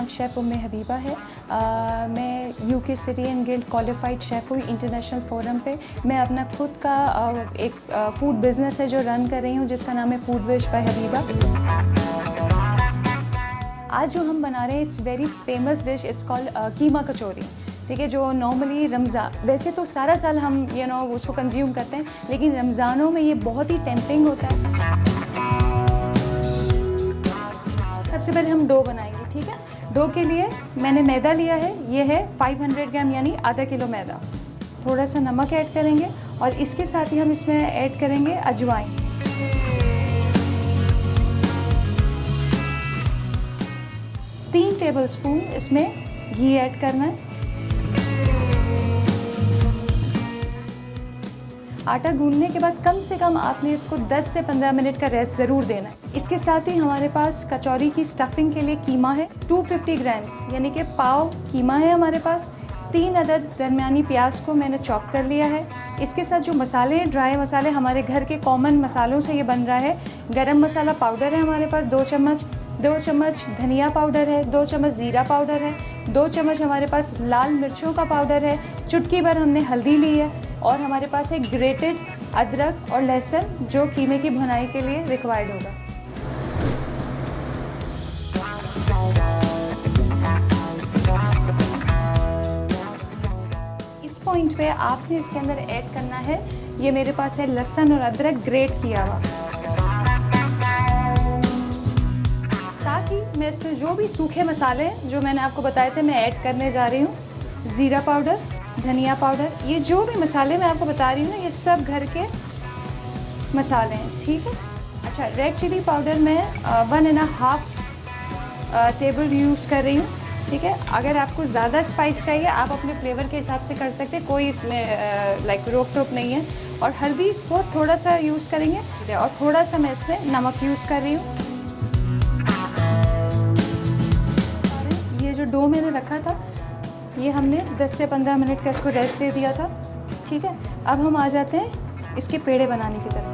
नाम शेफ़ उम्मे हबीबा है। मैं UK city and guild qualified chef हुई इंटरनेशनल फोरम पे। मैं अपना खुद का एक फूड बिज़नेस है जो रन कर रही हूँ, जिसका नाम है फूड विश बाय हबीबा। आज जो हम बना रहे हैं, it's very famous dish, it's called keema kachori. ठीक है, जो नॉर्मली वैसे तो सारा साल हम उसको कंज्यूम करते हैं, लेकिन रमज़ानों में ये बहुत ही टेम्पटिंग होता है। सबसे पहले हम डो बनाएंगे। ठीक है, डो के लिए मैंने मैदा लिया है, ये है 500 ग्राम यानी आधा किलो मैदा। थोड़ा सा नमक ऐड करेंगे और इसके साथ ही हम इसमें ऐड करेंगे अजवाइन। तीन टेबलस्पून इसमें घी ऐड करना है। आटा गूंदने के बाद कम से कम आपने इसको 10 से 15 मिनट का रेस्ट ज़रूर देना है। इसके साथ ही हमारे पास कचौरी की स्टफिंग के लिए कीमा है 250 ग्राम्स यानी कि पाव कीमा है हमारे पास। 3 अदद दरमियानी प्याज को मैंने चॉप कर लिया है। इसके साथ जो मसाले हैं, ड्राई मसाले, हमारे घर के कॉमन मसालों से ये बन रहा है। गरम मसाला पाउडर है हमारे पास 2 चम्मच, 2 चम्मच धनिया पाउडर है, 2 चम्मच ज़ीरा पाउडर है, 2 चम्मच हमारे पास लाल मिर्चों का पाउडर है, चुटकी भर हमने हल्दी ली है और हमारे पास है ग्रेटेड अदरक और लहसुन जो कीमे की भुनाई के लिए रिक्वायर्ड होगा। इस पॉइंट पे आपने इसके अंदर ऐड करना है, ये मेरे पास है लहसुन और अदरक ग्रेट किया हुआ। साथ ही मैं इसमें जो भी सूखे मसाले जो मैंने आपको बताए थे मैं ऐड करने जा रही हूँ। ज़ीरा पाउडर, धनिया पाउडर, ये जो भी मसाले मैं आपको बता रही हूँ ना, ये सब घर के मसाले हैं। ठीक है, अच्छा, रेड चिली पाउडर मैं 1.5 टेबल यूज़ कर रही हूँ। ठीक है, अगर आपको ज़्यादा स्पाइस चाहिए आप अपने फ्लेवर के हिसाब से कर सकते हैं, कोई इसमें रोक टोक नहीं है। और हल्दी को थोड़ा सा यूज़ करेंगे और थोड़ा सा मैं इसमें नमक यूज़ कर रही हूँ। ये जो डो मैंने रखा था, ये हमने 10 से 15 मिनट का इसको रेस्ट दे दिया था। ठीक है, अब हम आ जाते हैं इसके पेड़े बनाने की तरफ।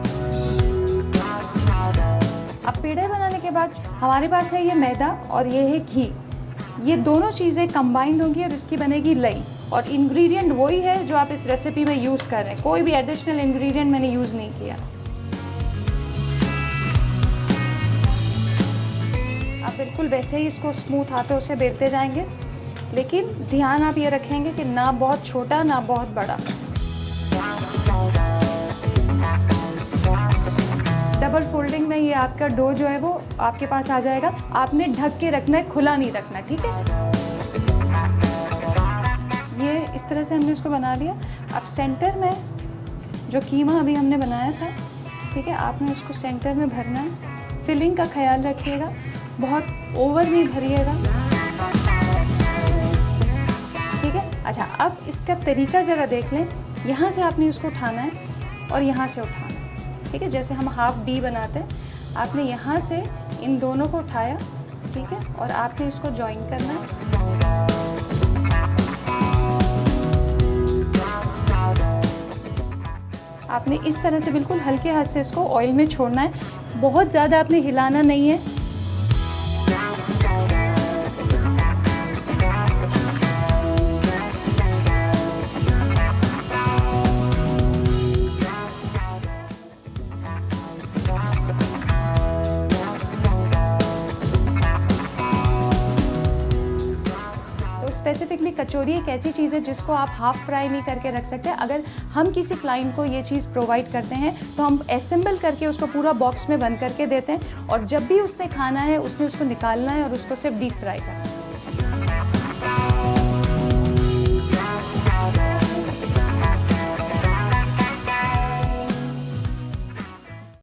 अब पेड़े बनाने के बाद हमारे पास है ये मैदा और ये है घी। ये दोनों चीज़ें कंबाइंड होंगी और इसकी बनेगी लई। और इंग्रेडिएंट वही है जो आप इस रेसिपी में यूज़ कर रहे हैं, कोई भी एडिशनल इंग्रेडिएंट मैंने यूज़ नहीं किया। आप बिल्कुल वैसे ही इसको स्मूथ हाथों से बेलते जाएंगे, लेकिन ध्यान आप ये रखेंगे कि ना बहुत छोटा ना बहुत बड़ा। डबल फोल्डिंग में ये आपका डो जो है वो आपके पास आ जाएगा। आपने ढक के रखना है, खुला नहीं रखना। ठीक है, ये इस तरह से हमने इसको बना लिया। अब सेंटर में जो कीमा अभी हमने बनाया था, ठीक है, आपने उसको सेंटर में भरना है। फिलिंग का ख्याल रखिएगा, बहुत ओवर नहीं भरिएगा। ठीक है, अच्छा, अब इसका तरीका ज़रा देख लें। यहाँ से आपने उसको उठाना है और यहाँ से उठाना है। ठीक है, जैसे हम हाफ डी बनाते हैं, आपने यहाँ से इन दोनों को उठाया। ठीक है, और आपने इसको जॉइन करना है। आपने इस तरह से बिल्कुल हल्के हाथ से इसको ऑयल में छोड़ना है, बहुत ज़्यादा आपने हिलाना नहीं है। स्पेसिफिकली कचौरी एक ऐसी चीज़ है जिसको आप हाफ फ्राई नहीं करके रख सकते। अगर हम किसी क्लाइंट को ये चीज़ प्रोवाइड करते हैं तो हम असेंबल करके उसको पूरा बॉक्स में बंद करके देते हैं, और जब भी उसने खाना है उसने उसको निकालना है और उसको सिर्फ डीप फ्राई करना है।